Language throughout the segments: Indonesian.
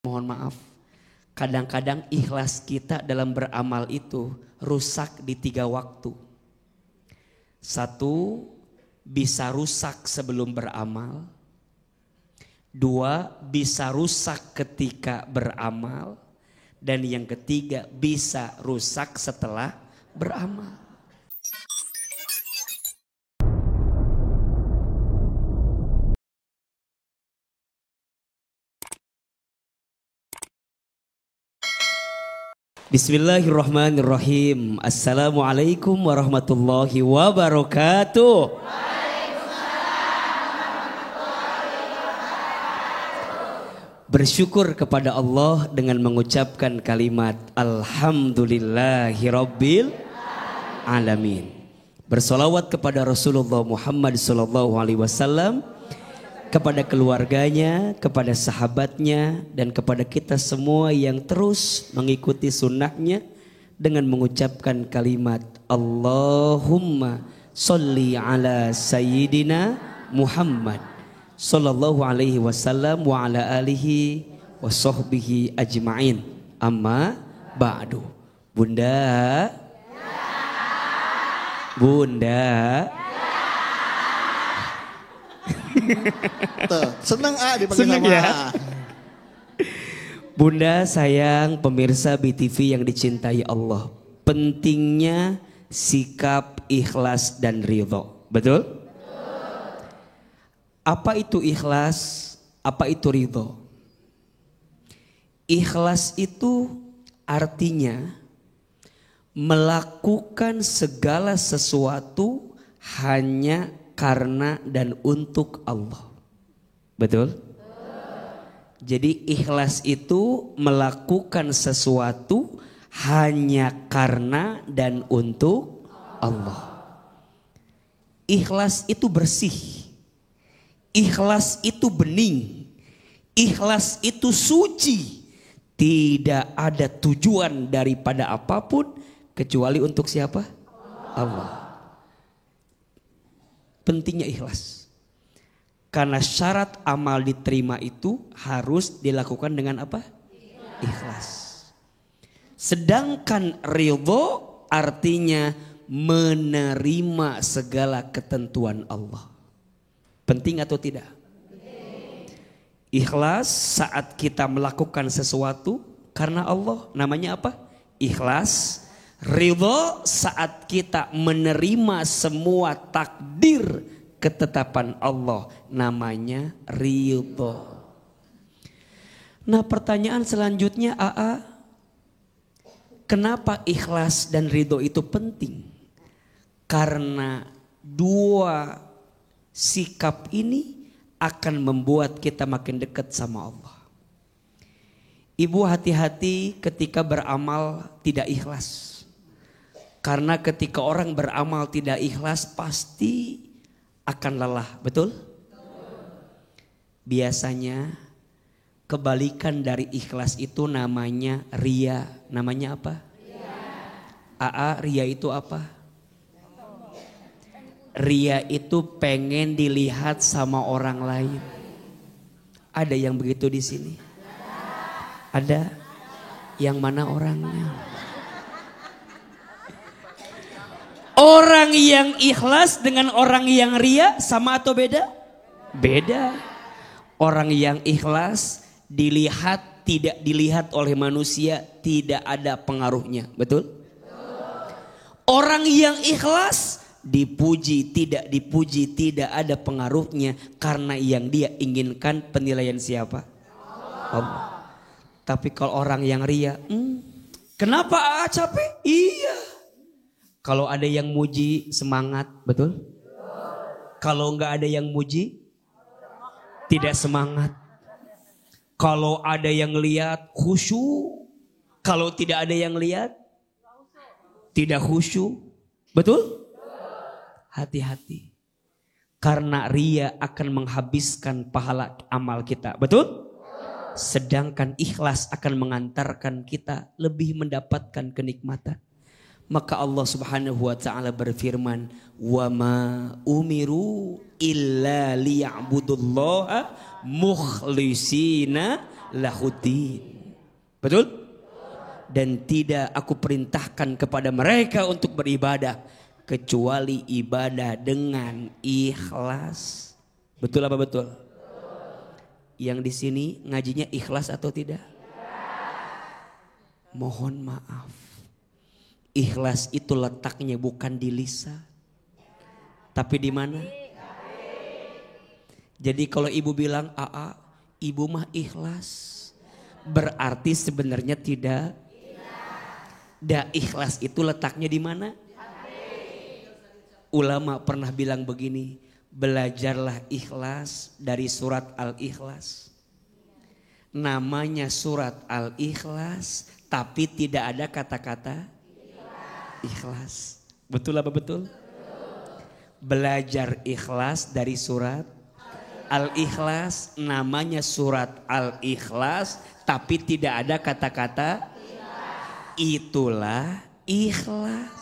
Mohon maaf, kadang-kadang ikhlas kita dalam beramal itu rusak di 3 waktu. 1, bisa rusak sebelum beramal. 2, bisa rusak ketika beramal. Dan yang ketiga, bisa rusak setelah beramal. Bismillahirrahmanirrahim. Assalamualaikum warahmatullahi wabarakatuh. Bersyukur kepada Allah dengan mengucapkan kalimat Alhamdulillahirabbil alamin. Bersolawat kepada Rasulullah Muhammad SAW, kepada keluarganya, kepada sahabatnya, dan kepada kita semua yang terus mengikuti sunnahnya dengan mengucapkan kalimat Allahumma sholli ala sayyidina Muhammad sallallahu alaihi wasallam wa ala alihi wa sahbihi ajma'in. Amma ba'du. Bunda, Tuh, seneng dipanggil seneng sama ya. Bunda, sayang, pemirsa BTV yang dicintai Allah, pentingnya sikap ikhlas dan ridho. Betul? Apa itu ikhlas? Apa itu ridho? Ikhlas itu artinya melakukan segala sesuatu hanya karena dan untuk Allah. Betul? Jadi ikhlas itu melakukan sesuatu hanya karena dan untuk Allah. Ikhlas itu bersih. Ikhlas itu bening. Ikhlas itu suci. Tidak ada tujuan daripada apapun kecuali untuk siapa? Allah. Pentingnya ikhlas. Karena syarat amal diterima itu harus dilakukan dengan apa? Ikhlas. Sedangkan ridho artinya menerima segala ketentuan Allah. Penting atau tidak? Ikhlas saat kita melakukan sesuatu karena Allah, namanya apa? Ikhlas. Ridho saat kita menerima semua takdir ketetapan Allah, namanya ridho. Nah, pertanyaan selanjutnya, kenapa ikhlas dan ridho itu penting? Karena 2 sikap ini akan membuat kita makin dekat sama Allah. Ibu, hati-hati ketika beramal tidak ikhlas. Karena ketika orang beramal tidak ikhlas pasti akan lelah, betul? Biasanya kebalikan dari ikhlas itu namanya ria. Namanya apa? Ria itu apa? Ria itu pengen dilihat sama orang lain. Ada yang begitu di sini? Ada? Yang mana orangnya? Orang yang ikhlas dengan orang yang ria sama atau beda? Beda. Orang yang ikhlas dilihat, tidak dilihat oleh manusia, tidak ada pengaruhnya. Betul? Orang yang ikhlas dipuji, tidak dipuji, tidak ada pengaruhnya. Karena yang dia inginkan penilaian siapa? Allah. Tapi kalau orang yang ria, kenapa capek? Iya. Kalau ada yang muji semangat, betul? Kalau nggak ada yang muji, tidak semangat. Kalau ada yang lihat, khusyuk. Kalau tidak ada yang lihat, tidak khusyuk. Betul? Hati-hati. Karena ria akan menghabiskan pahala amal kita. Betul? Sedangkan ikhlas akan mengantarkan kita lebih mendapatkan kenikmatan. Maka Allah Subhanahu wa taala berfirman, "Wa ma umiru illa liya'budullaha mukhlisina lahuddin. Betul? Dan tidak aku perintahkan kepada mereka untuk beribadah kecuali ibadah dengan ikhlas. Betul apa betul? Yang di sini ngajinya ikhlas atau tidak? Mohon maaf. Ikhlas itu letaknya bukan di lisan, tapi di mana? Jadi kalau ibu bilang Aa, ibu mah ikhlas, berarti sebenarnya tidak. Ikhlas itu letaknya di mana? Ulama pernah bilang begini, belajarlah ikhlas dari surat Al-Ikhlas. Namanya surat Al-Ikhlas, tapi tidak ada kata-kata ikhlas. Betul apa betul? Belajar ikhlas dari surat Al-Ikhlas, namanya surat Al-Ikhlas, tapi tidak ada kata-kata itulah ikhlas.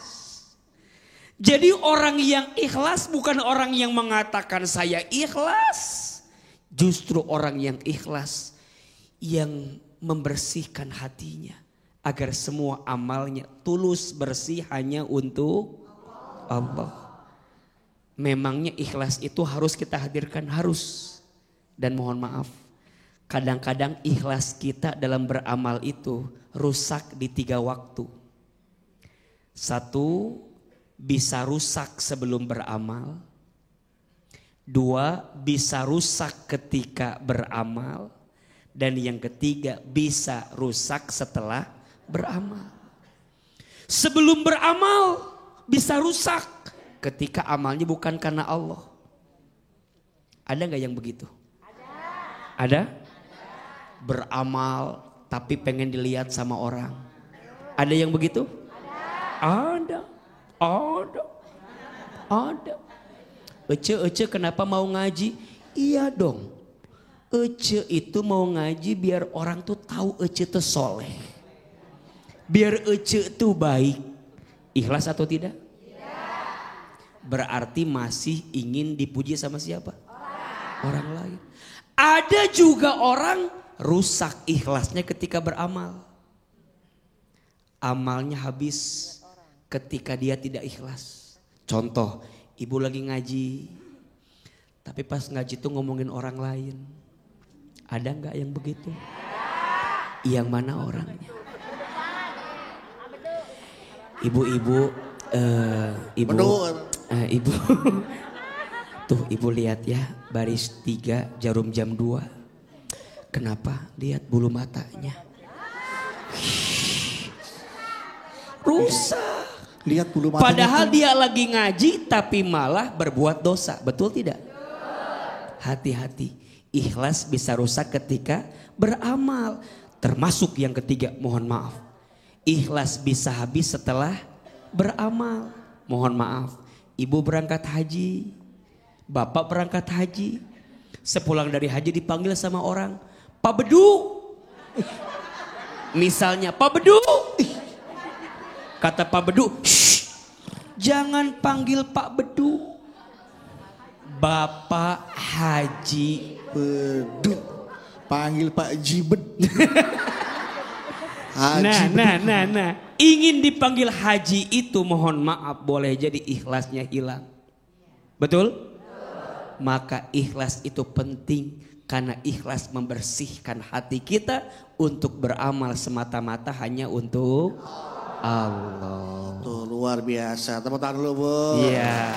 Jadi orang yang ikhlas bukan orang yang mengatakan saya ikhlas. Justru orang yang ikhlas yang membersihkan hatinya agar semua amalnya tulus bersih hanya untuk Allah. Memangnya ikhlas itu harus kita hadirkan? Harus. Dan mohon maaf, kadang-kadang ikhlas kita dalam beramal itu rusak di 3 waktu. 1, bisa rusak sebelum beramal. 2, bisa rusak ketika beramal. Dan yang ketiga, bisa rusak setelah beramal. Sebelum beramal bisa rusak ketika amalnya bukan karena Allah. Ada gak yang begitu? Ada? Beramal tapi pengen dilihat sama orang. Ada yang begitu? Ada. Ece kenapa mau ngaji? Iya dong. Ece itu mau ngaji biar orang tuh tahu Ece tuh soleh. Biar Ece tuh baik. Ikhlas atau tidak? Berarti masih ingin dipuji sama siapa? Orang lain. Ada juga orang rusak ikhlasnya ketika beramal. Amalnya habis ketika dia tidak ikhlas. Contoh, ibu lagi ngaji, tapi pas ngaji tuh ngomongin orang lain. Ada nggak yang begitu? Yang mana orangnya? Ibu-ibu, ibu, tuh ibu lihat ya, baris 3 jarum jam 2. Kenapa? Lihat bulu matanya. Rusak. Lihat bulu matanya. Padahal dia lagi ngaji tapi malah berbuat dosa. Betul tidak? Hati-hati. Ikhlas bisa rusak ketika beramal. Termasuk yang ketiga, mohon maaf. Ikhlas bisa habis setelah beramal. Mohon maaf. Ibu berangkat haji. Bapak berangkat haji. Sepulang dari haji dipanggil sama orang. Pak Bedu. Misalnya Pak Bedu. Kata Pak Bedu. Jangan panggil Pak Bedu. Bapak Haji Bedu. Panggil Pak Jibed. Nah. Ingin dipanggil haji itu mohon maaf boleh jadi ikhlasnya hilang. Betul? Maka ikhlas itu penting karena ikhlas membersihkan hati kita untuk beramal semata-mata hanya untuk Allah. Tuh luar biasa. Tepuk tangan dulu, Bu. Iya.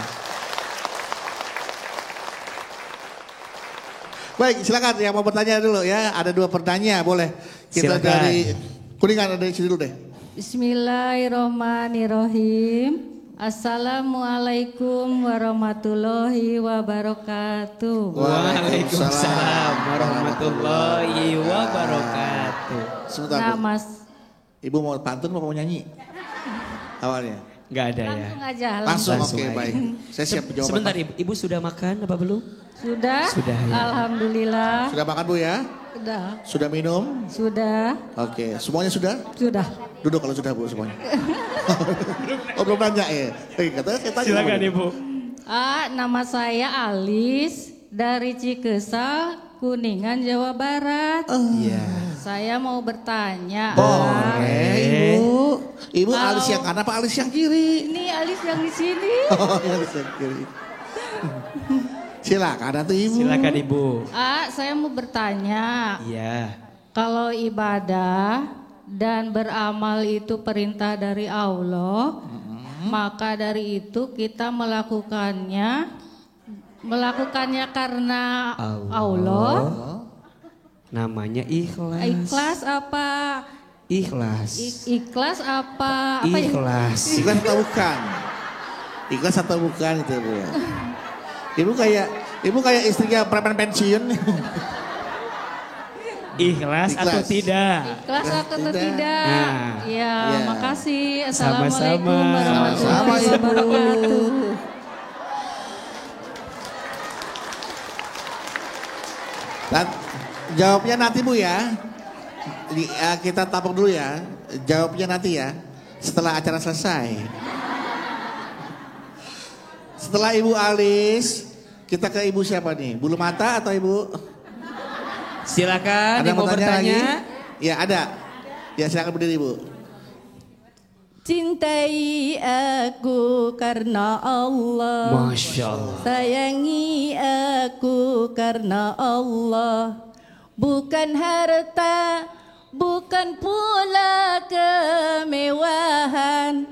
Baik, silakan yang mau bertanya dulu ya. Ada 2 pertanyaan, boleh. Kita Silakan. dari Kuningan, ada di sini dulu deh. Bismillahirrahmanirrahim. Assalamualaikum warahmatullahi wabarakatuh. Waalaikumsalam warahmatullahi wabarakatuh. Sebentar, Nah, Bu. Mas, Ibu mau pantun mau nyanyi? Awalnya. Gak ada ya. langsung aja. Langsung, Langsung oke, aja. baik. Saya siap jawab. Sebentar ibu sudah makan apa belum? Sudah? Sudah, ya. Alhamdulillah. Sudah makan, Bu ya? Sudah. Sudah minum? Sudah. Oke, semuanya sudah? Sudah. Duduk kalau sudah, Bu, semuanya. Oh, belum nanya ya? Katanya saya tanya. Silakan Ibu. Nama saya Alis dari Cikesal, Kuningan, Jawa Barat. Iya. Saya mau bertanya. Boleh, Ibu. Ibu alis yang kanan apa alis yang kiri? Ini alis yang di sini. Oh, alis yang kiri. Silakan atuh Ibu. Silakan Ibu. Saya mau bertanya. Iya. Kalau ibadah dan beramal itu perintah dari Allah, maka dari itu kita melakukannya karena Allah. Namanya ikhlas. Ikhlas apa? Ikhlas. Ikhlas apa? Apa ya? Ikhlas. Ikhlas atau bukan? Ikhlas atau bukan itu Bu ya. Ibu kayak istrinya preman pensiun. Ikhlas atau tidak? Ikhlas atau tidak? Nah. Ya, Ya. makasih. Sama-sama. Assalamualaikum warahmatullahi Sama Ibu. wabarakatuh. Dan jawabnya nanti Bu ya. Kita tapuk dulu ya. Jawabnya nanti ya. Setelah acara selesai. Setelah Ibu alis, kita ke Ibu siapa nih? Bulu mata atau Ibu? Silakan. Ada Yang mau bertanya? Ya ada. Ya silakan berdiri Bu. Cintai aku karena Allah. Masya Allah. Sayangi aku karena Allah. Bukan harta, bukan pula kemewahan.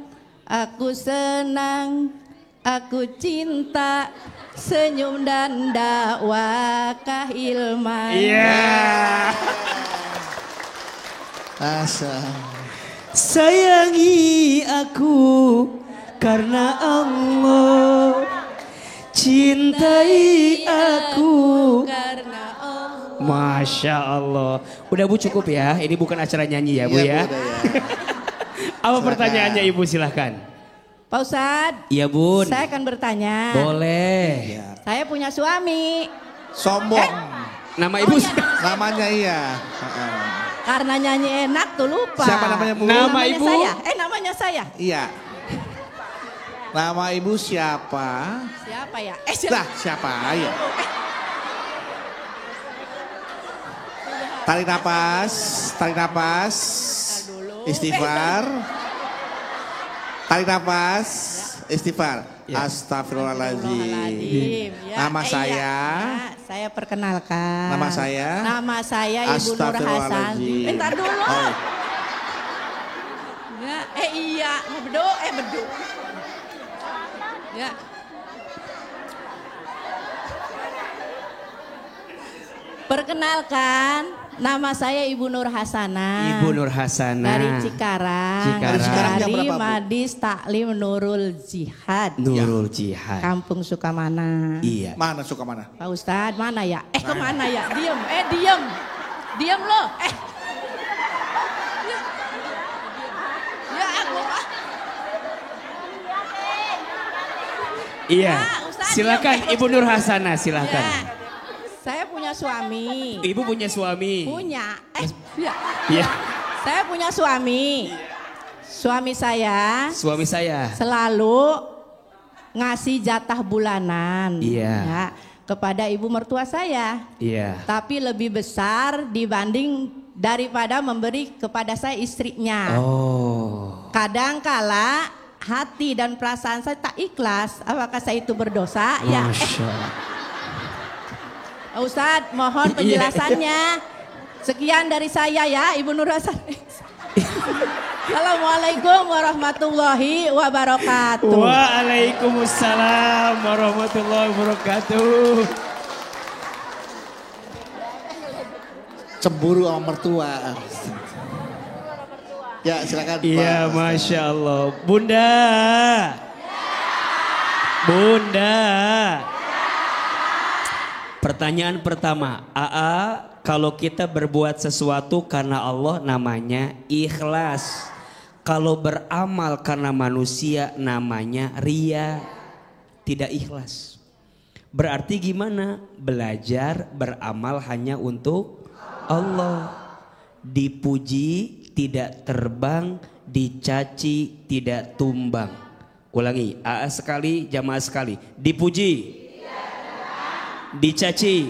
Aku senang, aku cinta, senyum dan dakwah keilmuan. Iya. Asa. Sayangi aku karena Allah. Cintai aku. Karena Allah. Masya Allah. Udah Bu cukup ya. Ini bukan acara nyanyi ya Bu Iya, ya. Bu, udah ya. Apa pertanyaannya Ibu silahkan. Pak Ustadz, Iya Bun. saya akan bertanya. Boleh. Saya punya suami. Sombong. Nama Ibu. Namanya iya. Heeh. Karena nyanyi enak tuh lupa. Siapa namanya Bu? Nama Namanya Ibu? saya. Namanya saya. Iya. Nama Ibu siapa? Siapa ya? Siapa ya? Tarik napas, tarik napas. Istighfar. Tarik napas, istighfar. Ya. Astagfirullahaladzim. Ya, Nama saya. Saya perkenalkan. Nama saya. Nama saya Ibu Nur Hasan. Astagfirullahaladzim. Bentar dulu. Oh. Ya, iya, bedu. Ya. Perkenalkan, nama saya Ibu Nur Hasanah. Ibu Nur Hasanah. Dari Cikarang. Cikarang. Jam Dari berapa, Bu? Madis Taklim Nurul Jihad. Nurul Jihad. Kampung Sukamana. Iya. Mana suka mana? Pak Ustadz, mana ya? Kemana ya? Diem. Diem lo. Ya aku. Iya. Ustaz, Silakan diem. Ibu Nur Hasanah silakan. Ya. Saya punya suami. Ibu punya suami. Punya. Ya. Iya. Saya punya suami. Suami saya Suami saya. selalu ngasih jatah bulanan. Iya. Ya, kepada ibu mertua saya. Iya. Tapi lebih besar dibanding daripada memberi kepada saya istrinya. Oh. Kadang kala hati dan perasaan saya tak ikhlas. Apakah saya itu berdosa? Ya. Masya Allah. Ustadz, mohon penjelasannya. Sekian dari saya ya, Ibu Nur Hasan. Assalamualaikum warahmatullahi wabarakatuh. Waalaikumsalam warahmatullahi wabarakatuh. Cemburu sama mertua. Ya silakan. Iya, Pak. Masya Allah. Bunda. Bunda. Pertanyaan pertama, kalau kita berbuat sesuatu karena Allah namanya ikhlas. Kalau beramal karena manusia namanya ria, tidak ikhlas. Berarti gimana? Belajar beramal hanya untuk Allah. Dipuji tidak terbang, dicaci tidak tumbang. Ulangi, sekali, jamaah sekali. Dipuji, dicaci,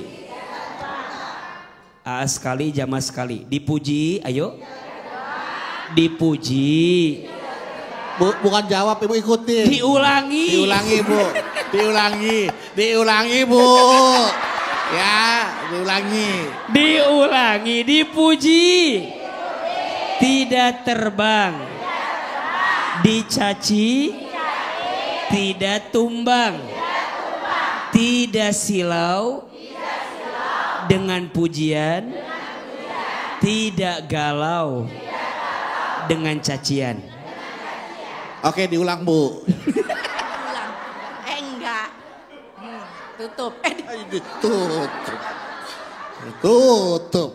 AA sekali, jamaah sekali. Dipuji, ayo. Dipuji. Bu, bukan jawab, Ibu ikutin. Diulangi. Diulangi, Bu. Diulangi, Bu. Ya, diulangi. Diulangi, dipuji. Tidak terbang. Dicaci. Tidak tumbang. Tidak silau. Dengan pujian. Tidak galau. Dengan cacian. Oke, diulang, Bu. Ulang. Enggak. Tutup. Tutup.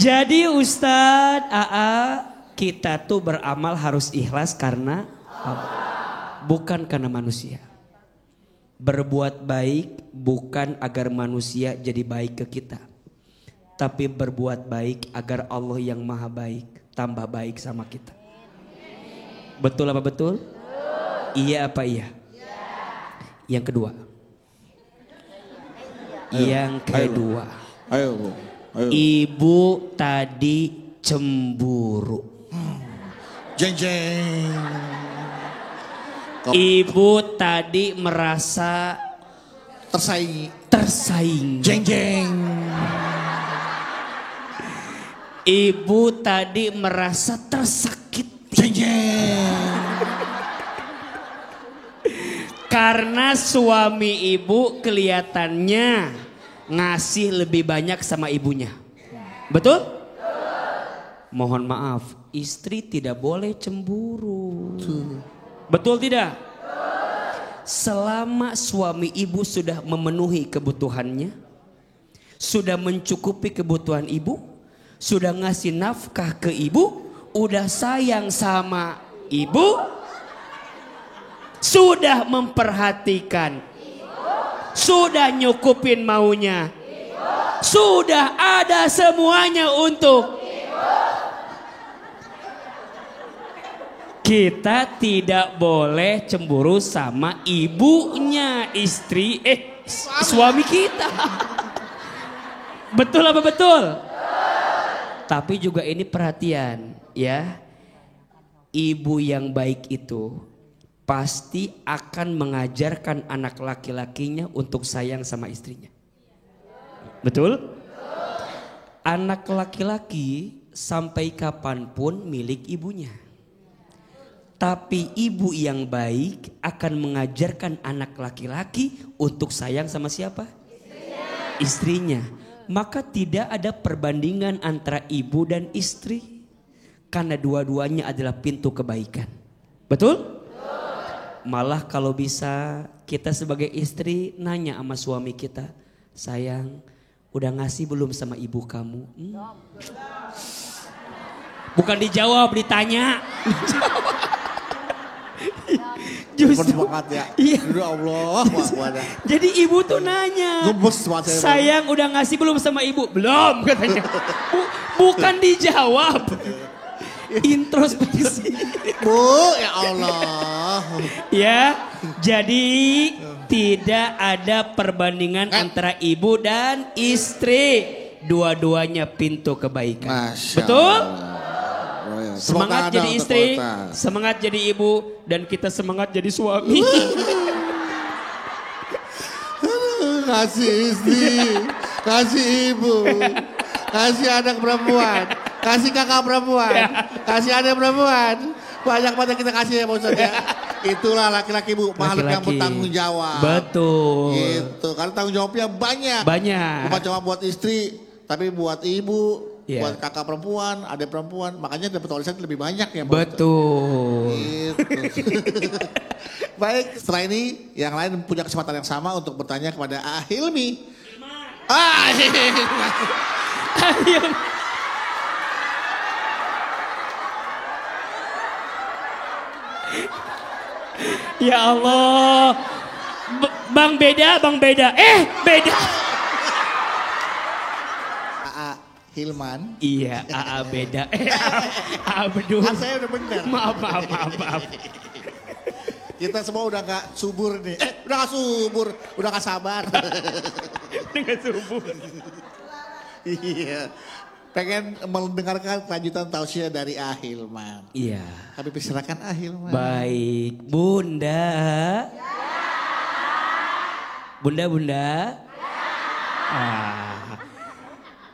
Jadi Ustadz AA, kita tuh beramal harus ikhlas karena bukan karena manusia. Berbuat baik bukan agar manusia jadi baik ke kita. Tapi berbuat baik agar Allah yang maha baik tambah baik sama kita. Betul apa betul? Iya apa iya? Yang kedua. Yang kedua. Ayo, Bu. Ayo. Ibu tadi cemburu. Jeng jeng. Ibu tadi merasa tersaingi. Jeng jeng. Ibu tadi merasa tersakiti. Jeng jeng. Karena suami ibu kelihatannya ngasih lebih banyak sama ibunya. Betul? Mohon maaf, istri tidak boleh cemburu. Betul tidak? Selama suami ibu sudah memenuhi kebutuhannya, sudah mencukupi kebutuhan ibu, sudah ngasih nafkah ke ibu, udah sayang sama ibu, sudah memperhatikan, sudah nyukupin maunya, sudah ada semuanya untuk kita, tidak boleh cemburu sama ibunya istri suami kita. Betul apa betul? Tapi juga ini perhatian ya. Ibu yang baik itu pasti akan mengajarkan anak laki-lakinya untuk sayang sama istrinya. Betul? Anak laki-laki sampai kapanpun milik ibunya. Tapi ibu yang baik akan mengajarkan anak laki-laki untuk sayang sama siapa? Istrinya. Maka tidak ada perbandingan antara ibu dan istri. Karena dua-duanya adalah pintu kebaikan. Betul? Malah kalau bisa kita sebagai istri nanya sama suami kita. Sayang, udah ngasih belum sama ibu kamu? Bukan dijawab, ditanya. Justru ya. Iya. Allah. Jadi ibu tuh nanya, sayang udah ngasih belum sama ibu? Belum katanya. Bukan dijawab. Introspeksi. Bu, ya Allah. Ya, jadi tidak ada perbandingan antara ibu dan istri. Dua-duanya pintu kebaikan. Betul? Semangat jadi istri, semangat jadi ibu, dan kita semangat jadi suami. Kasih istri, kasih ibu, kasih anak perempuan, kasih kakak perempuan, kasih adik perempuan. Banyak-banyak kita kasih ya Pak Ustadz ya. Itulah laki-laki Bu, makhluk yang bertanggung jawab. Betul. Gitu, karena tanggung jawabnya banyak. Bukan cuma buat istri, tapi buat ibu. Yeah. Buat kakak perempuan, adik perempuan, makanya dapat warisan lebih banyak ya. Betul. Gitu. Baik, setelah ini yang lain punya kesempatan yang sama untuk bertanya kepada Hilmi. Hilmi. Ya Allah. Bang beda. Beda. Hilman. Iya, AA beda. AA bedul. Saya udah bener. Maaf. Kita semua udah gak subur nih. Udah gak subur, udah gak sabar. Udah gak subur. Iya. Pengen mendengarkan kelanjutan tausiah dari Ahilman. Iya. Kami persilakan Ahilman. Baik, Bunda. Bunda.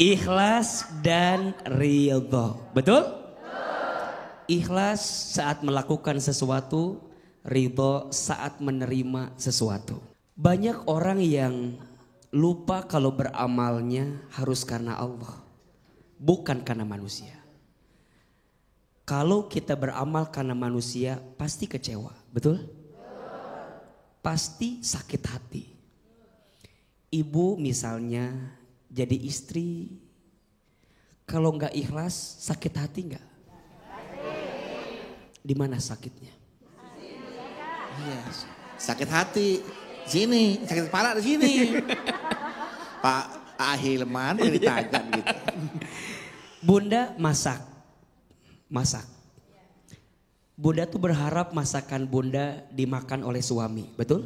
Ikhlas dan ridho. Betul? Ikhlas saat melakukan sesuatu, ridho saat menerima sesuatu. Banyak orang yang lupa kalau beramalnya harus karena Allah, bukan karena manusia. Kalau kita beramal karena manusia pasti kecewa, betul? Pasti sakit hati. Ibu misalnya jadi istri, kalau nggak ikhlas sakit hati nggak? Di mana sakitnya? Iya, sakit hati. Sini, sakit kepala di sini. Pak Ahilman ditanya gitu. Bunda masak. Bunda tuh berharap masakan Bunda dimakan oleh suami, betul?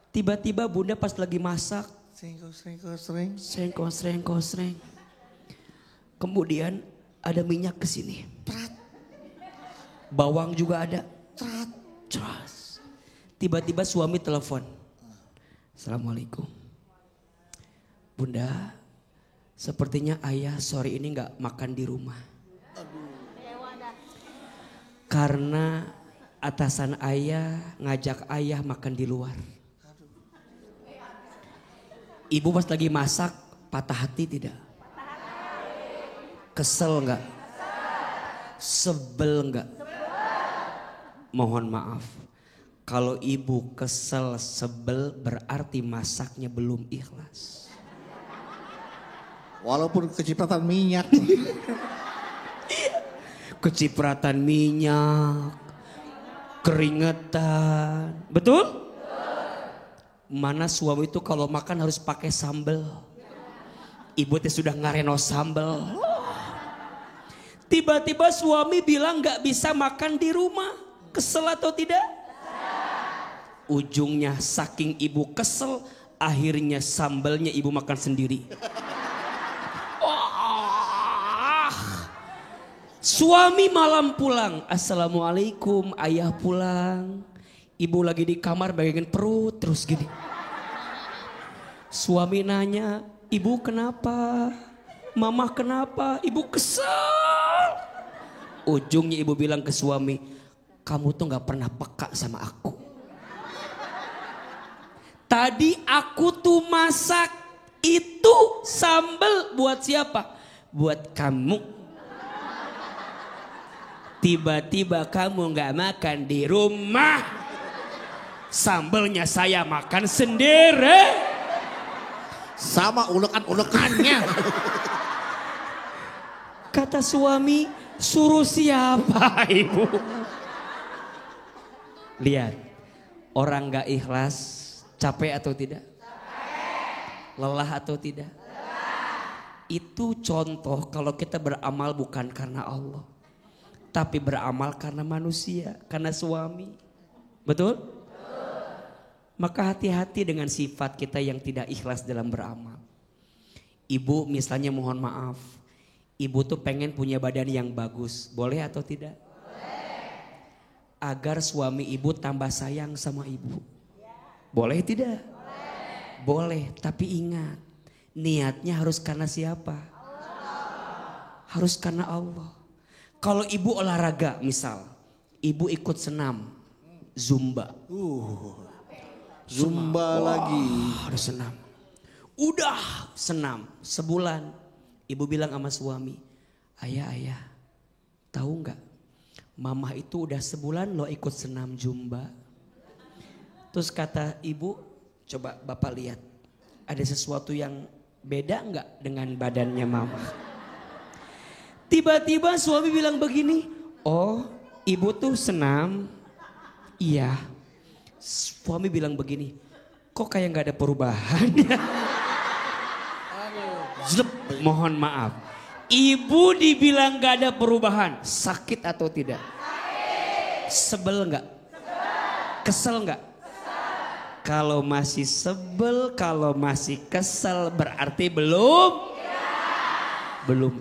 Tiba-tiba Bunda pas lagi masak, sreng. Kemudian ada minyak ke sini. Bawang juga ada. Tiba-tiba suami telepon. Assalamualaikum. Bunda, sepertinya ayah sore ini gak makan di rumah. Karena atasan ayah ngajak ayah makan di luar. Ibu pas lagi masak patah hati tidak? Kesel enggak? Sebel enggak? Mohon maaf. Kalau ibu kesel sebel berarti masaknya belum ikhlas. Walaupun kecipratan minyak. Kecipratan minyak, keringetan, betul? Mana suami itu kalau makan harus pakai sambal. Ibu teh sudah ngareno sambal. Tiba-tiba suami bilang gak bisa makan di rumah. Kesel atau tidak? Ujungnya saking ibu kesel, akhirnya sambalnya ibu makan sendiri. Suami malam pulang. Assalamualaikum, ayah pulang. Ibu lagi di kamar bagaikan perut terus gini. Suami nanya, ibu kenapa? Mama kenapa? Ibu kesel. Ujungnya ibu bilang ke suami, kamu tuh gak pernah peka sama aku. Tadi aku tuh masak itu sambal buat siapa? Buat kamu. Tiba-tiba kamu gak makan di rumah. Sambalnya saya makan sendiri. Sama ulekan-ulekannya. Kata suami, suruh siapa ibu? Lihat, orang gak ikhlas capek atau tidak? Lelah atau tidak? Itu contoh kalau kita beramal bukan karena Allah, tapi beramal karena manusia, karena suami. Betul? Maka hati-hati dengan sifat kita yang tidak ikhlas dalam beramal. Ibu misalnya mohon maaf, ibu tuh pengen punya badan yang bagus, boleh atau tidak? Boleh. Agar suami ibu tambah sayang sama ibu. Boleh tidak? Boleh. Boleh, tapi ingat, niatnya harus karena siapa? Allah. Harus karena Allah. Kalau ibu olahraga misal, ibu ikut senam, Zumba. Zumba lagi. Harus senam. Udah senam sebulan. Ibu bilang sama suami, ayah, tahu nggak? Mama itu udah sebulan lo ikut senam Zumba. Terus kata ibu, coba bapak lihat, ada sesuatu yang beda nggak dengan badannya mama? Tiba-tiba suami bilang begini, oh ibu tuh senam, iya. Suami bilang begini, kok kayak gak ada perubahan ya? Mohon maaf, ibu dibilang gak ada perubahan, sakit atau tidak? Sebel gak? Kesel gak? Kalau masih sebel, kalau masih kesel berarti belum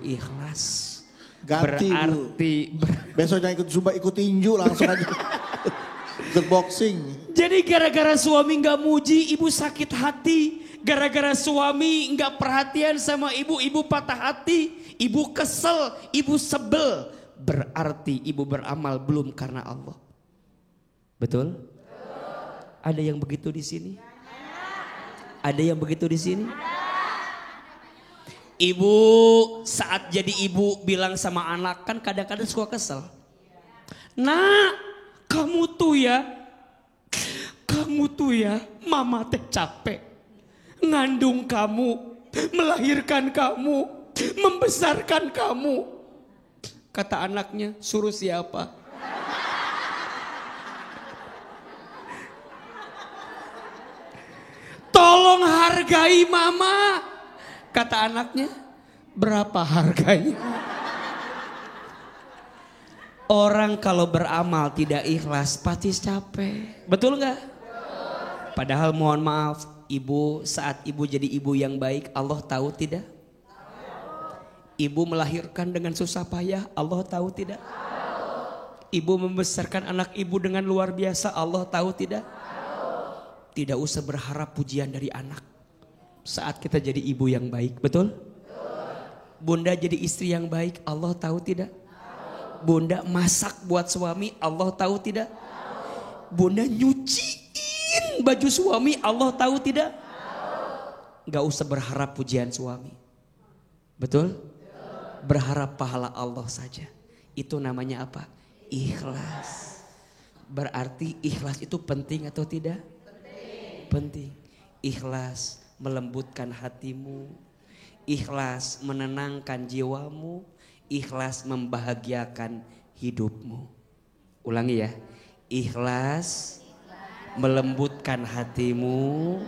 ikhlas. Ganti Berarti besok jangan ikut zumba, ikut tinju langsung aja. Ikut boxing. jadi gara-gara suami nggak muji, ibu sakit hati. Gara-gara suami nggak perhatian sama ibu patah hati. Ibu kesel, ibu sebel. Berarti ibu beramal belum karena Allah. Betul? Ada yang begitu di sini? Ada yang begitu di sini? Ibu saat jadi ibu bilang sama anak, kan kadang-kadang suka kesel. Nak, kamu tuh ya mama teh capek. Ngandung kamu, melahirkan kamu, membesarkan kamu. Kata anaknya, suruh siapa? Tolong hargai mama. Kata anaknya, berapa harganya? Orang kalau beramal tidak ikhlas pasti capek. Betul nggak? Padahal mohon maaf, ibu saat ibu jadi ibu yang baik, Allah tahu tidak? Ibu melahirkan dengan susah payah, Allah tahu tidak? Ibu membesarkan anak ibu dengan luar biasa, Allah tahu tidak? Tidak usah berharap pujian dari anak. Saat kita jadi ibu yang baik, betul? Bunda jadi istri yang baik, Allah tahu tidak? Bunda masak buat suami, Allah tahu tidak? Bunda nyuciin baju suami, Allah tahu tidak? Gak usah berharap pujian suami. Betul? Berharap pahala Allah saja. Itu namanya apa? Ikhlas. Berarti ikhlas itu penting atau tidak? Penting. Ikhlas melembutkan hatimu, ikhlas menenangkan jiwamu, ikhlas membahagiakan hidupmu. Ulangi ya, ikhlas melembutkan hatimu,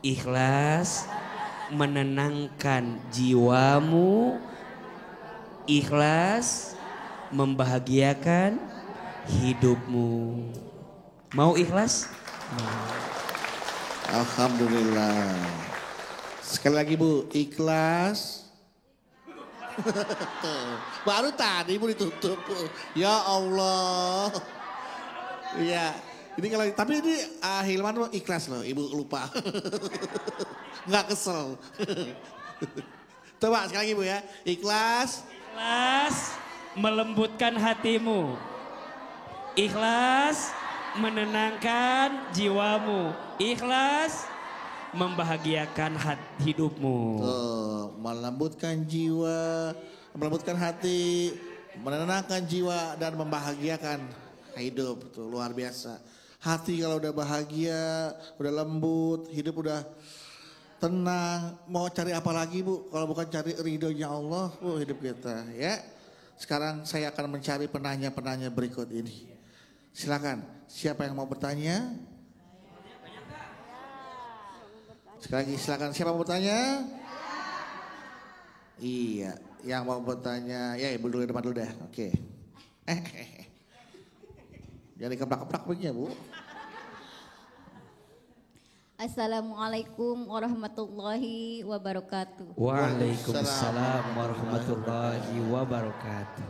ikhlas menenangkan jiwamu, ikhlas membahagiakan hidupmu. Mau ikhlas? Alhamdulillah. Sekali lagi Bu, ikhlas. Baru tadi Bu ditutup. Ya Allah. Iya. Ini kalau tapi ini Hilman mau ikhlas loh, Ibu lupa. Nggak kesel. Coba sekali lagi Bu ya. Ikhlas. Ikhlas melembutkan hatimu. Ikhlas menenangkan jiwamu. Ikhlas membahagiakan hidupmu. Melembutkan jiwa, melembutkan hati, menenangkan jiwa dan membahagiakan hidup. Tuh, luar biasa. Hati kalau udah bahagia, udah lembut, hidup udah tenang. Mau cari apa lagi Bu? Kalau bukan cari ridhonya Allah, hidup kita ya. Sekarang saya akan mencari penanya-penanya berikut ini. Silakan, siapa yang mau bertanya? Sekali lagi silakan, siapa mau bertanya? Iya, yang mau bertanya, ya Ibu dulu depan dulu deh, oke. Jangan dikeplak-keplak begini Bu. Assalamualaikum warahmatullahi wabarakatuh. Waalaikumsalam warahmatullahi wabarakatuh.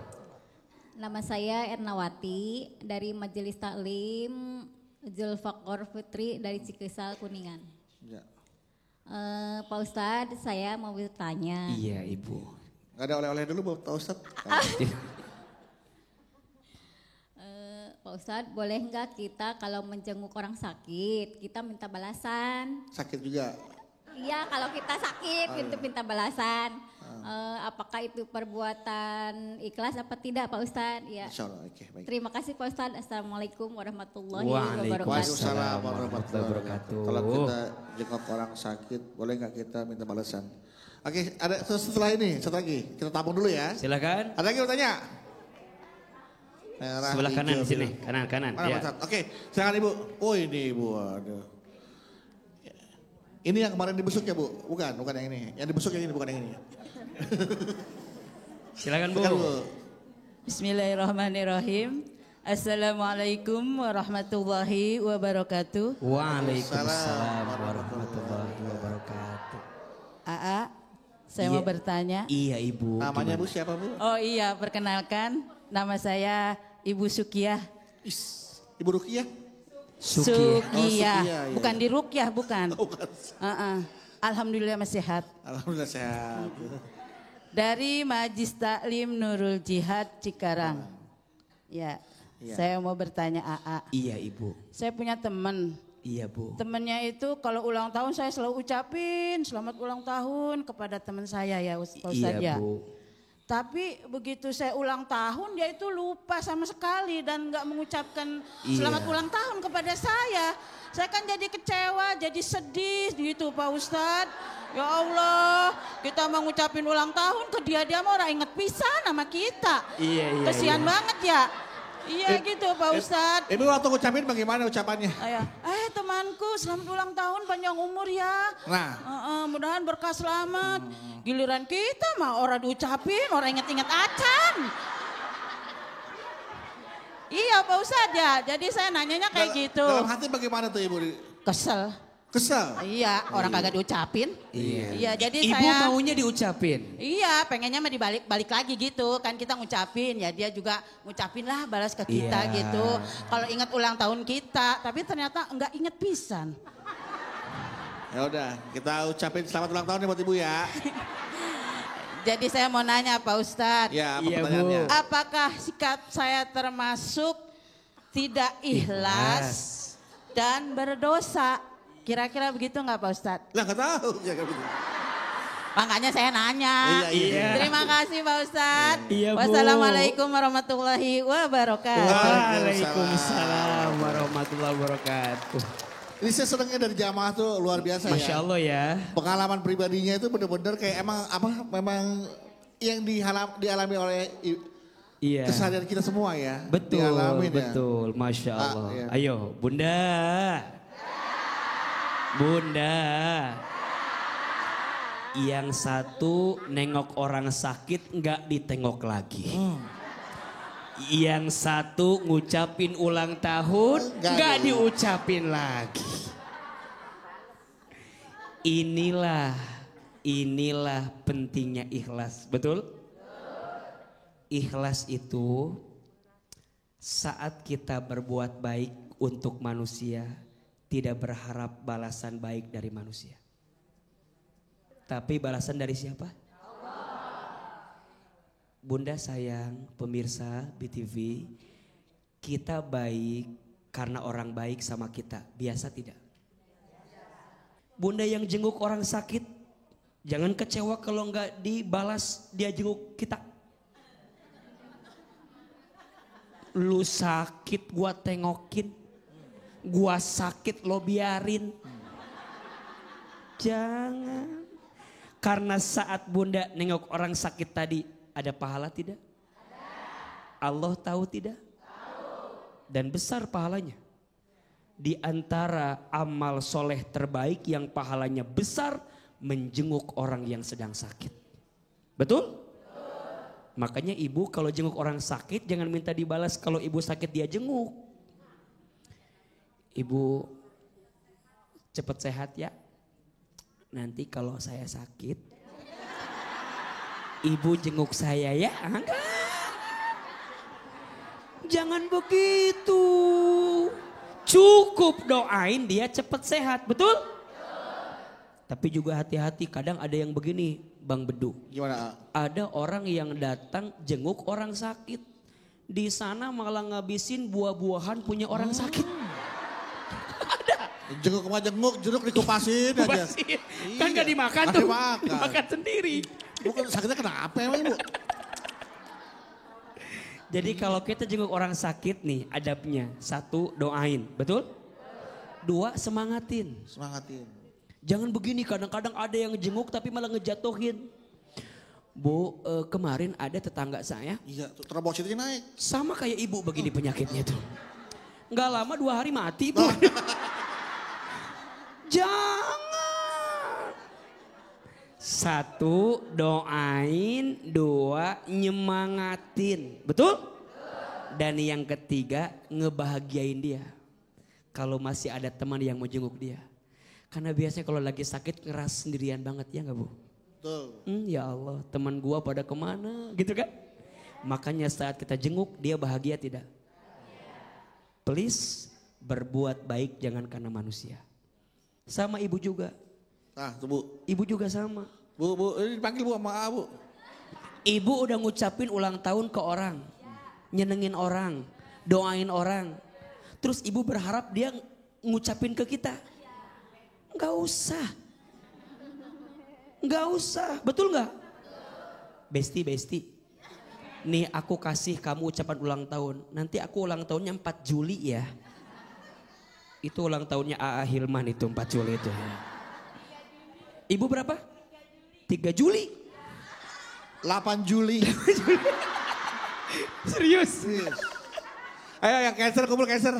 Nama saya Ernawati dari Majelis Taklim Zulfaqor Putri dari Cikesal Kuningan. Ya. Pak Ustadz, saya mau bertanya. Iya Ibu. Gak ada oleh-oleh dulu Pak Ustadz? Pak Ustadz, boleh nggak kita kalau menjenguk orang sakit, kita minta balasan? Sakit juga? Iya, kalau kita sakit itu minta balasan. Apakah itu perbuatan ikhlas apa tidak Pak Ustadz? Ya. Insya Allah, oke baik. Terima kasih Pak Ustadz. Assalamualaikum warahmatullahi Waalaikumsalam wabarakatuh. warahmatullahi wabarakatuh. Kalau kita jenguk orang sakit, boleh nggak kita minta balasan? Oke, ada setelah ini, satu lagi. Kita tabung dulu ya. Silakan. Ada lagi yang bertanya? Merah, Sebelah kanan hijau, sini, biru. kanan. Mana, Ya. Oke, silakan Ibu. Oh ini Ibu, aduh. Ini yang kemarin dibesuk ya Bu? Bukan yang ini. Yang dibesuk yang ini, bukan yang ini. Silakan Bu. Silakan, Bu. Bismillahirrahmanirrahim. Assalamualaikum warahmatullahi wabarakatuh. Waalaikumsalam warahmatullahi wabarakatuh. Aa, saya Iya. mau bertanya. Iya ibu. Namanya Gimana? Bu siapa Bu? Oh iya, perkenalkan nama saya Ibu Sukiyah. Ibu Rukiah? Suki. Sukiyah, Sukiyah, iya. bukan di Rukyah, bukan. Bukan. Alhamdulillah masih sehat. Alhamdulillah sehat. Dari Majlis Taklim Nurul Jihad Cikarang. Ya, Iya. saya mau bertanya Aa. Iya ibu. Saya punya teman. Iya bu. Temennya itu kalau ulang tahun saya selalu ucapin selamat ulang tahun kepada teman saya ya Pak Ustadz Iya ya. bu. Tapi begitu saya ulang tahun dia itu lupa sama sekali dan nggak mengucapkan Iya. selamat ulang tahun kepada saya. Saya kan jadi kecewa, jadi sedih gitu Pak Ustadz. Ya Allah, kita mau ngucapin ulang tahun ke dia mau orang inget pisan sama kita. Iya. Kesian banget ya. Iya gitu Pak Ustadz. Ibu waktu ngucapin bagaimana ucapannya? Ayo, temanku selamat ulang tahun panjang umur ya. Nah. Mudahan berkah selamat. Giliran kita mah orang diucapin, orang inget-inget acan. Iya Pak Ustadz ya, jadi saya nanyanya kayak gitu. Dalam hati bagaimana tuh Ibu? Kesel. Kesel? Iya, orang kagak diucapin. Iya. Iya, jadi Ibu saya. maunya diucapin. Iya, pengennya mah dibalik lagi gitu. Kan kita ngucapin, ya dia juga ngucapin lah balas ke kita Iya. gitu. Kalau ingat ulang tahun kita, tapi ternyata enggak inget pisan. Ya udah, kita ucapin selamat ulang tahun ya buat Ibu ya. Jadi saya mau nanya Pak Ustadz. Ya, apa Iya, Bu. pertanyaannya? Apakah sikap saya termasuk tidak ikhlas dan berdosa? Kira-kira begitu nggak Pak Ustadz? Lah nggak tahu. Ya, kayak gitu. Makanya saya nanya. Iya. Terima kasih Pak Ustadz. Iya, Bu. Wassalamualaikum warahmatullahi wabarakatuh. Waalaikumsalam warahmatullahi wabarakatuh. Ini saya senangnya dari jamaah tuh luar biasa ya. Masya Allah ya. Pengalaman pribadinya itu benar-benar kayak memang yang dialami oleh Iya. keseharian kita semua ya. Betul, Dialamin ya. betul. Masya Allah. iya. Ayo, Bunda. Bunda. Yang satu nengok orang sakit nggak ditengok lagi. Yang satu ngucapin ulang tahun Nggak nggak diucapin lagi. Inilah pentingnya ikhlas, betul? Ikhlas itu saat kita berbuat baik untuk manusia, tidak berharap balasan baik dari manusia. Tapi balasan dari siapa? Bunda sayang pemirsa BTV, kita baik karena orang baik sama kita, biasa tidak? Bunda yang jenguk orang sakit, jangan kecewa kalau nggak dibalas dia jenguk kita. Lu sakit gua tengokin, gua sakit lo biarin. Jangan. Karena saat Bunda nengok orang sakit tadi, ada pahala tidak? Allah tahu tidak? Dan besar pahalanya. Di antara amal soleh terbaik yang pahalanya besar, menjenguk orang yang sedang sakit. Betul? Makanya ibu kalau jenguk orang sakit jangan minta dibalas kalau ibu sakit dia jenguk. Ibu cepat sehat ya. Nanti kalau saya sakit, ibu jenguk saya ya. Enggak. Jangan begitu. Cukup doain dia cepat sehat, betul? Tapi juga hati-hati, kadang ada yang begini, Bang Bedu. Gimana? Ada orang yang datang jenguk orang sakit. Di sana malah ngabisin buah-buahan punya orang sakit. Jenguk sama jenguk, jeruk dikupasin aja. Kupasin. Kan gak dimakan Nggak tuh. dimakan. Dimakan sendiri. Bukan sakitnya kenapa emang Ibu? Jadi kalau kita jenguk orang sakit nih adabnya. Satu, doain. Betul? Dua, semangatin. Semangatin. Jangan begini, kadang-kadang ada yang jenguk tapi malah ngejatuhin. Bu, kemarin ada tetangga saya. Iya, trombositnya naik. Sama kayak ibu begini penyakitnya tuh. Nggak lama 2 hari mati bu. Jangan. Satu, doain. Dua, nyemangatin. Betul? Dan yang ketiga, ngebahagiain dia. Kalau masih ada teman yang mau jenguk dia. Karena biasanya kalau lagi sakit ngeras sendirian banget, ya nggak Bu? Betul. Ya Allah, teman gua pada kemana gitu kan? Makanya saat kita jenguk, dia bahagia tidak? Please, berbuat baik jangan karena manusia. Sama ibu juga. Ah, tuh Bu. Ibu juga sama. Bu, ini dipanggil Bu sama A, Bu. Ibu udah ngucapin ulang tahun ke orang. Nyenengin orang. Doain orang. Terus ibu berharap dia ngucapin ke kita. Nggak usah. Nggak usah. Betul nggak? Besti. Nih aku kasih kamu ucapan ulang tahun. Nanti aku ulang tahunnya 4 Juli ya. Itu ulang tahunnya A.A. Hilman itu 4 Juli itu. Ibu berapa? 3 Juli. 8 Juli. Serius? Ayo yang cancer kumpul cancer.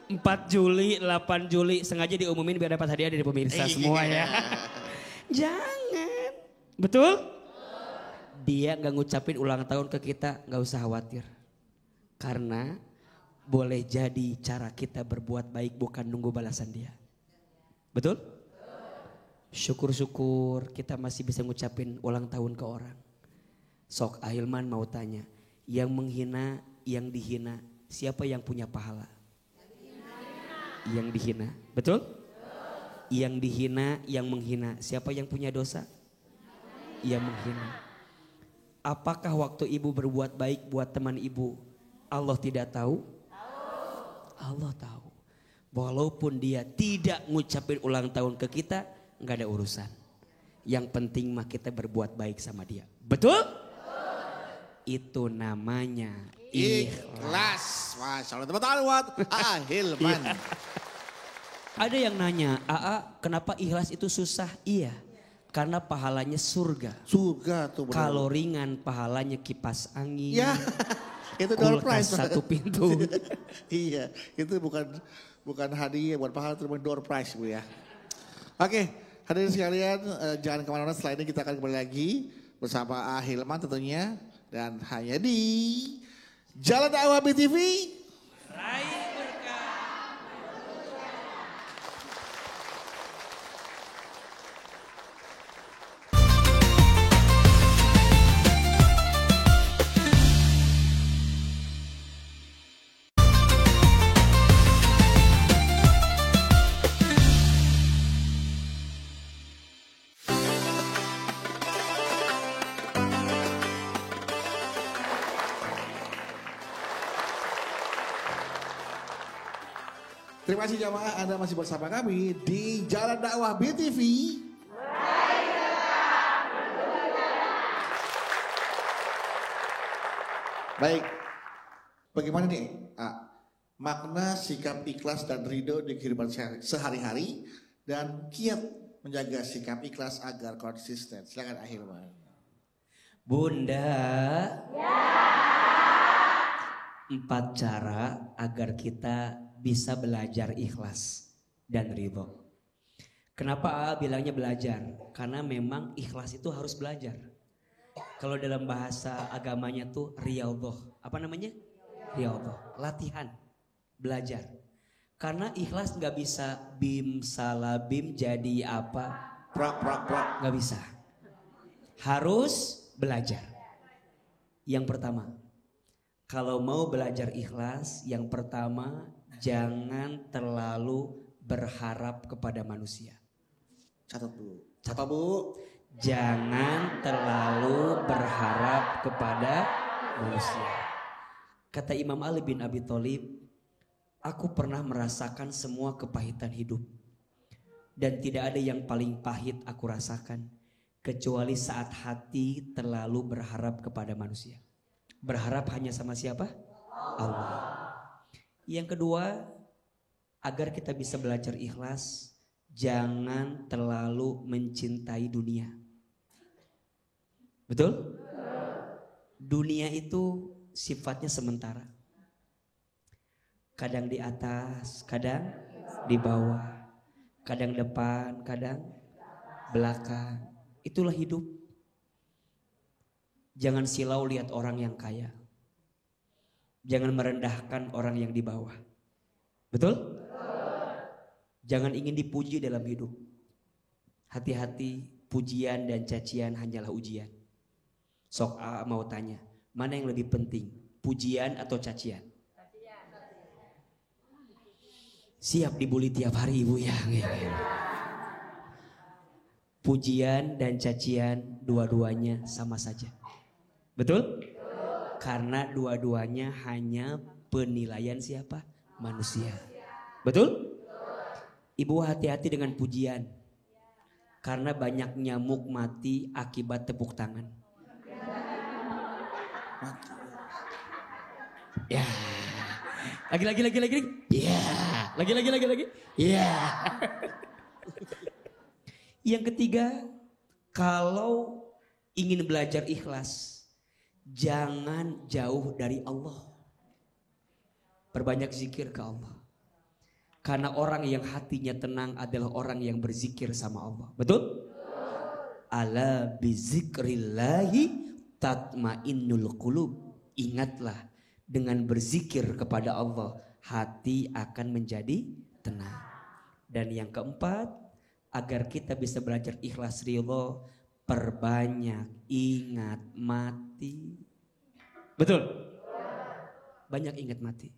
4 Juli, 8 Juli sengaja diumumin biar dapat hadiah dari pemirsa semua ya. Jangan. Betul? Dia gak ngucapin ulang tahun ke kita, gak usah khawatir. Karena boleh jadi cara kita berbuat baik bukan nunggu balasan dia. Betul? Syukur-syukur kita masih bisa ngucapin ulang tahun ke orang. Sok Ahilman mau tanya, yang menghina, yang dihina, siapa yang punya pahala? Yang dihina, betul? Yang dihina, yang menghina, siapa yang punya dosa? Yang menghina. Apakah waktu ibu berbuat baik buat teman ibu, Allah tidak tahu? Allah tahu. Walaupun dia tidak ngucapin ulang tahun ke kita, nggak ada urusan. Yang penting mah kita berbuat baik sama dia. Betul? Itu namanya ikhlas. Masya Allah, teman-teman buat A.A. Hilman. Ada yang nanya, A.A. kenapa ikhlas itu susah? Iya, karena pahalanya surga. Surga tuh. Bener. Kalau ringan pahalanya kipas angin. Ya, itu door prize. Satu pintu. Iya, itu bukan hadiah buat pahala, itu door prize Bu ya. Oke, hadirin sekalian, jangan kemana-mana. Setelah ini kita akan kembali lagi bersama A. Hilman tentunya. Dan hanya di Jalan Dakwah BTV. Terima kasih jamaah, Anda masih bersama kami di Jalan Dakwah BTV. Baik, bagaimana nih makna sikap ikhlas dan ridho di kehidupan sehari-hari dan kiat menjaga sikap ikhlas agar konsisten. Silakan Ahilman. Bunda. Ya. 4 cara agar kita bisa belajar ikhlas dan ridho. Kenapa A bilangnya belajar? Karena memang ikhlas itu harus belajar. Kalau dalam bahasa agamanya tuh riyadhah. Apa namanya? Riyadhah. Latihan. Belajar. Karena ikhlas gak bisa bim salabim jadi apa? Prak. Gak bisa. Harus belajar. Yang pertama. Kalau mau belajar ikhlas, yang pertama jangan terlalu berharap kepada manusia. Catat Bu. Apa Bu? Jangan terlalu berharap kepada manusia. Kata Imam Ali bin Abi Thalib, aku pernah merasakan semua kepahitan hidup. Dan tidak ada yang paling pahit aku rasakan. Kecuali saat hati terlalu berharap kepada manusia. Berharap hanya sama siapa? Allah. Yang kedua, agar kita bisa belajar ikhlas, jangan terlalu mencintai dunia. Betul? Dunia itu sifatnya sementara. Kadang di atas, kadang di bawah. Kadang depan, kadang belakang. Itulah hidup. Jangan silau lihat orang yang kaya. Jangan merendahkan orang yang di bawah. Betul? Jangan ingin dipuji dalam hidup. Hati-hati, pujian dan cacian hanyalah ujian. Sok A mau tanya, mana yang lebih penting? Pujian atau cacian? Siap dibully tiap hari ibu ya. Pujian dan cacian dua-duanya sama saja. Betul? Karena dua-duanya hanya penilaian siapa? Manusia. Betul? Ibu hati-hati dengan pujian. Karena banyak nyamuk mati akibat tepuk tangan. Ya. Lagi. Ya. Lagi. Ya. Yang ketiga, kalau ingin belajar ikhlas, jangan jauh dari Allah. Perbanyak zikir ke Allah. Karena orang yang hatinya tenang adalah orang yang berzikir sama Allah. Betul? Ala bizikrillahi tatmainnul qulub. Ingatlah, dengan berzikir kepada Allah, hati akan menjadi tenang. Dan yang keempat, agar kita bisa belajar ikhlas ridho, perbanyak ingat mati. Betul? Banyak ingat mati.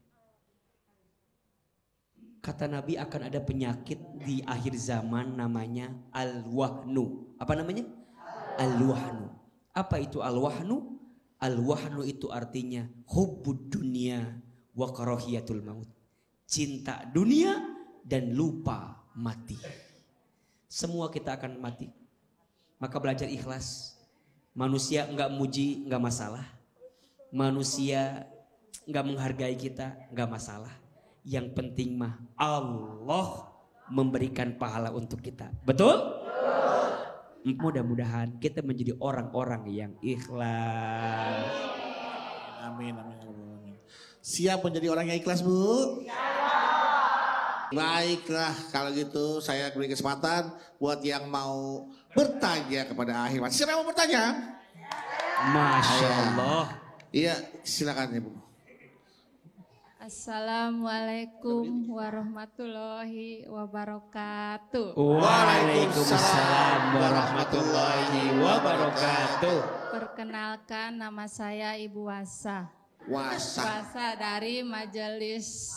Kata Nabi akan ada penyakit di akhir zaman namanya al-wahnu. Apa namanya? Al-wahnu. Apa itu al-wahnu? Al-wahnu itu artinya hubbud dunia wa karahiyatul maut. Cinta dunia dan lupa mati. Semua kita akan mati. Maka belajar ikhlas. Manusia enggak muji enggak masalah. Manusia enggak menghargai kita enggak masalah. Yang penting mah Allah memberikan pahala untuk kita. Betul? Mudah-mudahan kita menjadi orang-orang yang ikhlas. Amin. Siap menjadi orang yang ikhlas, Bu? Baiklah, kalau gitu saya beri kesempatan buat yang mau bertanya kepada Ahilman. Siapa yang mau bertanya? Masya Allah. Iya, silakan Ibu. Assalamualaikum warahmatullahi wabarakatuh. Waalaikumsalam warahmatullahi wabarakatuh. Perkenalkan, nama saya Ibu Wasa. Wasa Dari Majelis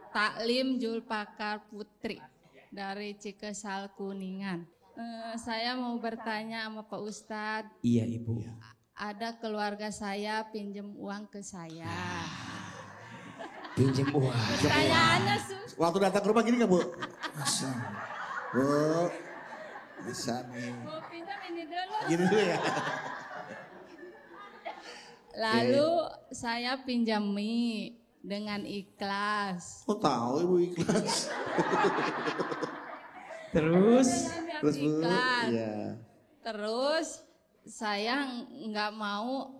Taklim Julpakar Putri dari Cikesal Kuningan. Saya mau bertanya sama Pak Ustadz. Iya Ibu. Ada keluarga saya pinjam uang ke saya. Pinjam uang. Pertanyaannya waktu datang ke rumah gini gak Bu? Masa. Bu, bisa nih. mau pinjam ini dulu. Gini dulu ya. Lalu saya pinjami dengan ikhlas. Kok tahu Ibu ikhlas? Terus Terus Bu? Ikhlas. Iya. Terus saya nggak mau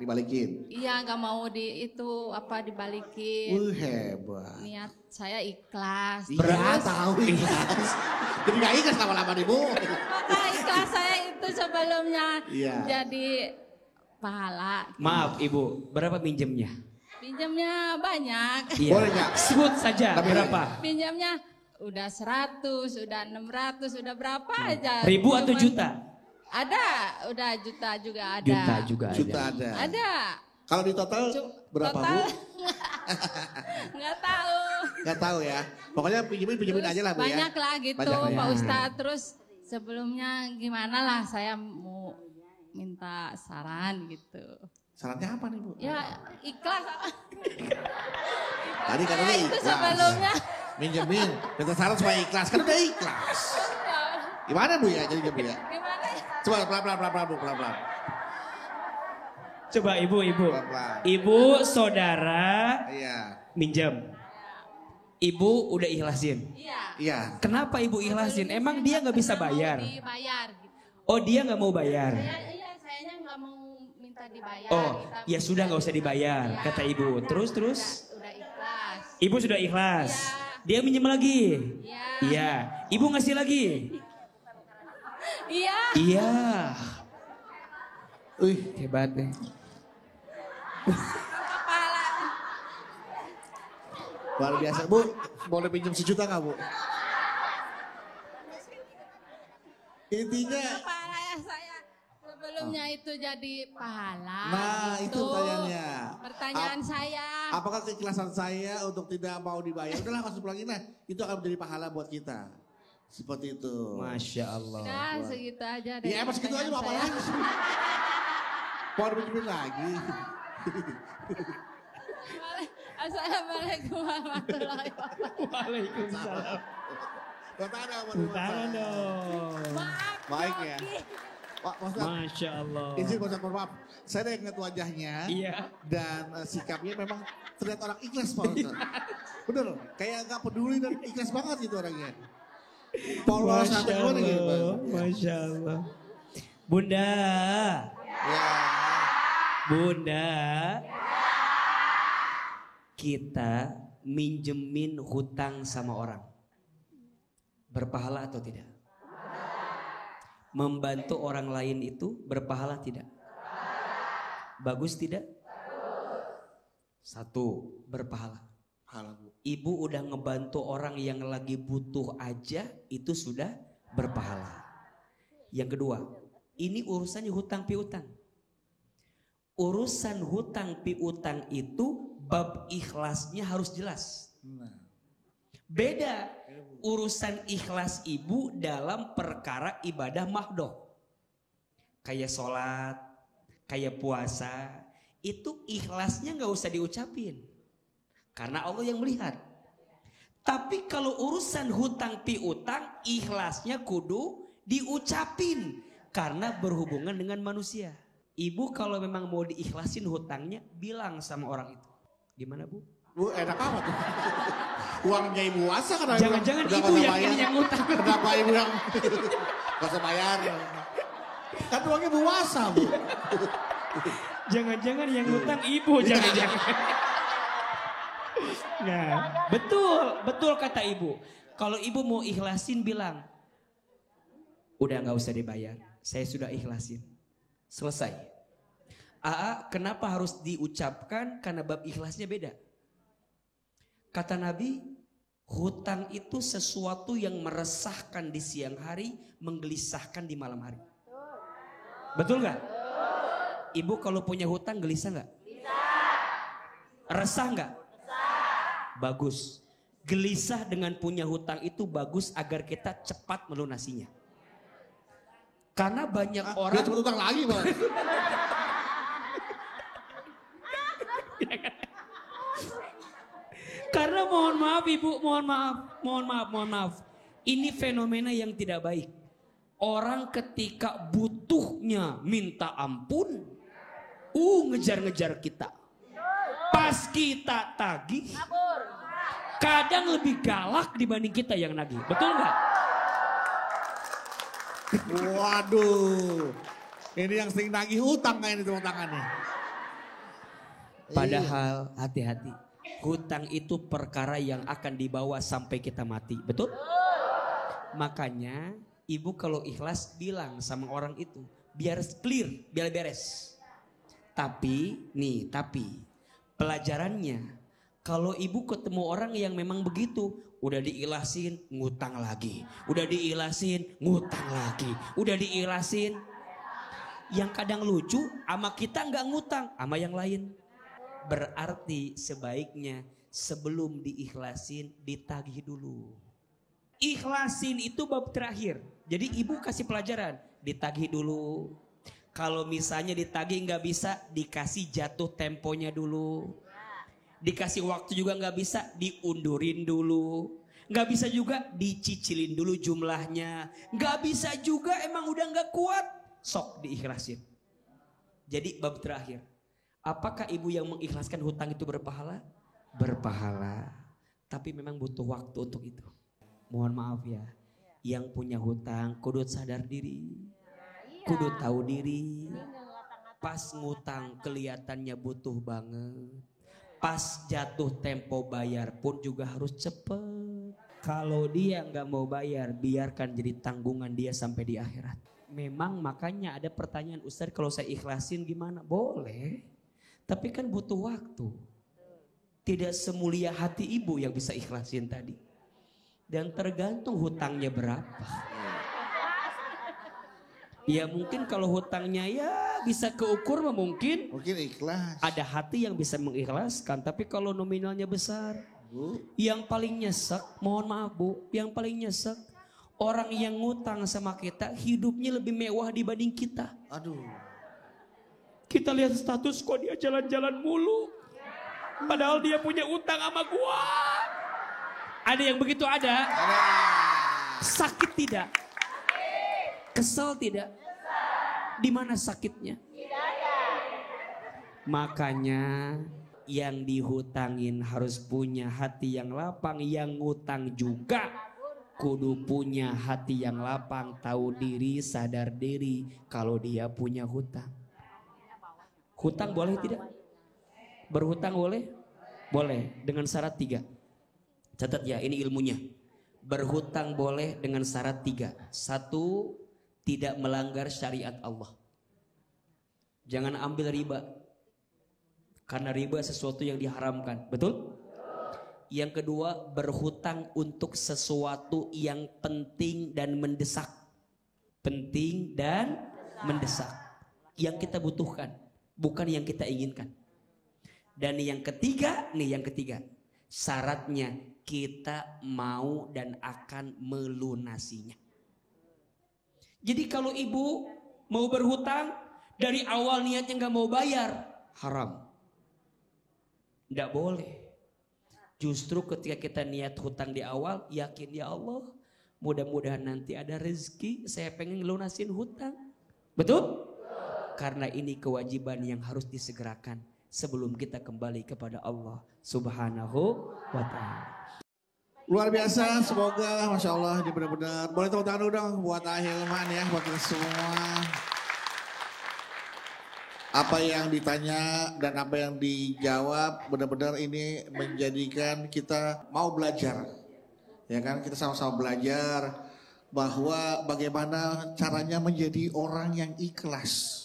Dibalikin. Iya, nggak mau dibalikin. Hebat. Niat saya ikhlas. Iya, tahu ikhlas. Jadi gak ikhlas lama-lama nih Bu. Maka ikhlas saya itu sebelumnya Iya. jadi pahala. maaf Ibu, berapa pinjamnya? Pinjamnya banyak. Iya. Boleh nggak? Sebut saja berapa? Pinjamnya udah 100, udah 600, udah berapa aja. Ribu atau Cuman juta? Ada, udah juta juga ada. Juta juga Juta ada. ada. Ada. Kalau di total berapa Total, Bu? nggak tahu. Gak tahu ya. Pokoknya pinjemin aja lah Bu ya. Banyak lah gitu Banyak lah ya. Pak Ustadz. Terus sebelumnya gimana lah saya mau minta saran gitu. Sarannya apa nih Bu? Ya ikhlas. Tadi katanya Saya itu ikhlas. sebelumnya. Minjemin. Minta saran supaya ikhlas. Kan udah ikhlas. Gimana Bu ya jadinya Bu ya? Gimana ya? Coba pelan-pelan Bu, pelan-pelan. Coba Ibu. Pelan-pelan. Ibu saudara Iya. minjam. Ibu udah ikhlasin. Iya. Iya. Kenapa Ibu ikhlasin? Emang dia nggak bisa bayar? Mau dibayar gitu. Oh dia nggak mau bayar. Iya, sayanya nggak mau minta dibayar. Oh Kita ya sudah nggak usah dibayar kata Ibu. Terus udah ikhlas. Ibu sudah ikhlas. Dia minjem lagi. Iya. Ibu ngasih lagi. Iya. Iya. Wih, Hebat nih. luar biasa. Bu, boleh pinjam 1 juta nggak Bu? Intinya, Pahala ya saya. Sebelumnya itu jadi pahala. nah itu pertanyaannya. Pertanyaan saya. Apakah keikhlasan saya untuk tidak mau dibayar? Udahlah masuk lagi, nah itu akan menjadi pahala buat kita. Seperti itu. Masya Allah. Nah, segitu aja deh. Ya emang segitu aja mau apa pertanyaan lagi sih? Mau dipinjemin lagi. saya. Assalamualaikum warahmatullahi wabarakatuh. Waalaikumsalam. Tangan Tangan dong. Baik ya. Pak Ustadz, Masya Allah. izin Pak Ustadz, mohon maaf. Saya udah ingat wajahnya. Iya. Dan sikapnya memang terlihat orang ikhlas Pak Ustadz. Bener, kayak gak peduli dan ikhlas banget gitu orangnya. Polos Masya sampai gimana gitu Pak? Allah. Masya Allah. Bunda. Ya. Bunda. Kita minjemin hutang sama orang. Berpahala atau tidak? Membantu orang lain itu berpahala tidak? Bagus tidak? Satu, berpahala. Pahala Bu. Ibu udah ngebantu orang yang lagi butuh aja, itu sudah berpahala. Yang kedua, ini urusannya hutang piutang. Urusan hutang piutang itu bab ikhlasnya harus jelas. Nah. Beda urusan ikhlas ibu dalam perkara ibadah mahdoh. Kayak sholat, kayak puasa, itu ikhlasnya gak usah diucapin. Karena Allah yang melihat. Tapi kalau urusan hutang piutang, ikhlasnya kudu diucapin. Karena berhubungan dengan manusia. Ibu kalau memang mau diikhlasin hutangnya, bilang sama orang itu. Gimana Bu? Bu enak amat tuh. Uangnya ibu wasa kan? Jangan-jangan ibu yang ngutang. Kenapa ibu yang gak usah bayar? Kan uangnya ibu wasa Bu. Jangan-jangan yang ngutang ibu, jangan-jangan. Nah, betul kata ibu. Kalau ibu mau ikhlasin bilang, udah gak usah dibayar, saya sudah ikhlasin. Selesai. Kenapa harus diucapkan? Karena bab ikhlasnya beda. Kata Nabi, hutang itu sesuatu yang meresahkan di siang hari, menggelisahkan di malam hari. Betul gak? Ibu kalau punya hutang gelisah gak? Resah gak? Bagus. Gelisah dengan punya hutang itu bagus agar kita cepat melunasinya. Karena banyak orang... Dia cepet hutang lagi Bang. Karena mohon maaf ibu, mohon maaf. Ini fenomena yang tidak baik. Orang ketika butuhnya minta ampun, ngejar-ngejar kita. Pas kita tagih, kadang lebih galak dibanding kita yang nagih. Betul nggak? Waduh. Ini yang sering nagih utang kayak ini tepuk tangannya. Padahal hati-hati. Hutang itu perkara yang akan dibawa sampai kita mati. Betul? Makanya ibu kalau ikhlas bilang sama orang itu. Biar clear, biar beres. Tapi pelajarannya. Kalau ibu ketemu orang yang memang begitu. Udah diikhlasin, ngutang lagi. Udah diikhlasin, ngutang lagi. Udah diikhlasin. Yang kadang lucu sama kita nggak ngutang. Sama yang lain. Berarti sebaiknya sebelum diikhlasin ditagih dulu. Ikhlasin itu bab terakhir. Jadi ibu kasih pelajaran, ditagih dulu. Kalau misalnya ditagih nggak bisa, dikasih jatuh temponya dulu. Dikasih waktu juga nggak bisa, diundurin dulu. Nggak bisa juga dicicilin dulu jumlahnya. Nggak bisa juga emang udah nggak kuat, sok diikhlasin. Jadi bab terakhir. Apakah ibu yang mengikhlaskan hutang itu berpahala? Berpahala. Tapi memang butuh waktu untuk itu. Mohon maaf ya. Yang punya hutang kudu sadar diri. Kudu tahu diri. Pas ngutang kelihatannya butuh banget. Pas jatuh tempo bayar pun juga harus cepet. Kalau dia nggak mau bayar, biarkan jadi tanggungan dia sampai di akhirat. Memang makanya ada pertanyaan, Ustaz kalau saya ikhlasin gimana? Boleh, tapi kan butuh waktu. Tidak semulia hati ibu yang bisa ikhlasin tadi. Dan tergantung hutangnya berapa. Ya mungkin kalau hutangnya ya bisa keukur mungkin. Mungkin ikhlas. Ada hati yang bisa mengikhlaskan, tapi kalau nominalnya besar. Bu. Yang paling nyesek, mohon maaf Bu, yang paling nyesek orang yang ngutang sama kita hidupnya lebih mewah dibanding kita. Aduh. Kita lihat status kok dia jalan-jalan mulu. Padahal dia punya utang sama gua. Ada yang begitu ada? Sakit tidak? Kesel tidak? Di mana sakitnya? Makanya yang dihutangin harus punya hati yang lapang, yang ngutang juga kudu punya hati yang lapang, tahu diri, sadar diri kalau dia punya hutang. Hutang boleh tidak? Berhutang boleh? Boleh, dengan syarat 3. Catat ya, ini ilmunya. Berhutang boleh dengan syarat 3. 1, tidak melanggar syariat Allah. Jangan ambil riba. Karena riba sesuatu yang diharamkan. Betul? Yang kedua, berhutang untuk sesuatu yang penting dan mendesak. Penting dan mendesak. Yang kita butuhkan, bukan yang kita inginkan. Dan yang ketiga, syaratnya kita mau dan akan melunasinya. Jadi kalau ibu mau berhutang, dari awal niatnya gak mau bayar, haram. Tidak boleh. Justru ketika kita niat hutang di awal, yakin ya Allah, mudah-mudahan nanti ada rezeki, saya pengen lunasin hutang. Betul? Karena ini kewajiban yang harus disegerakan sebelum kita kembali kepada Allah Subhanahu wa ta'ala. Luar biasa, semoga Masya Allah ini benar-benar. Boleh tepuk tangan dulu dong buat Ahilman ya, buat kita semua. Apa yang ditanya dan apa yang dijawab benar-benar ini menjadikan kita mau belajar. Ya kan, kita sama-sama belajar bahwa bagaimana caranya menjadi orang yang ikhlas.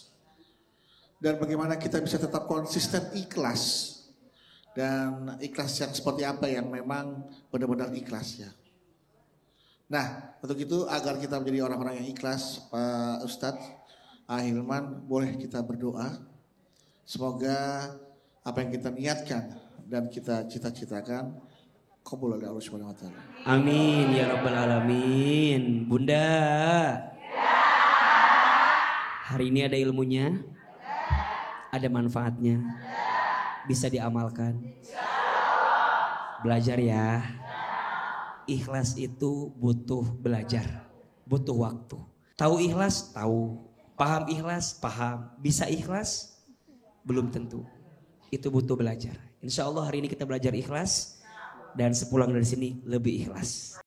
Dan bagaimana kita bisa tetap konsisten ikhlas. Dan ikhlas yang seperti apa yang memang benar-benar ikhlas ya. Nah, untuk itu agar kita menjadi orang-orang yang ikhlas, Pak Ustadz Ahilman, boleh kita berdoa. Semoga apa yang kita niatkan dan kita cita-citakan qabul oleh Allah Subhanahu wa taala. Amin ya rabbal alamin. Bunda. Hari ini ada ilmunya? Ada manfaatnya? Bisa diamalkan? Belajar ya. Ikhlas itu butuh belajar, butuh waktu. Tahu ikhlas? Tahu. Paham ikhlas? Paham. Bisa ikhlas? Belum tentu. Itu butuh belajar. Insya Allah hari ini kita belajar ikhlas. Dan sepulang dari sini lebih ikhlas.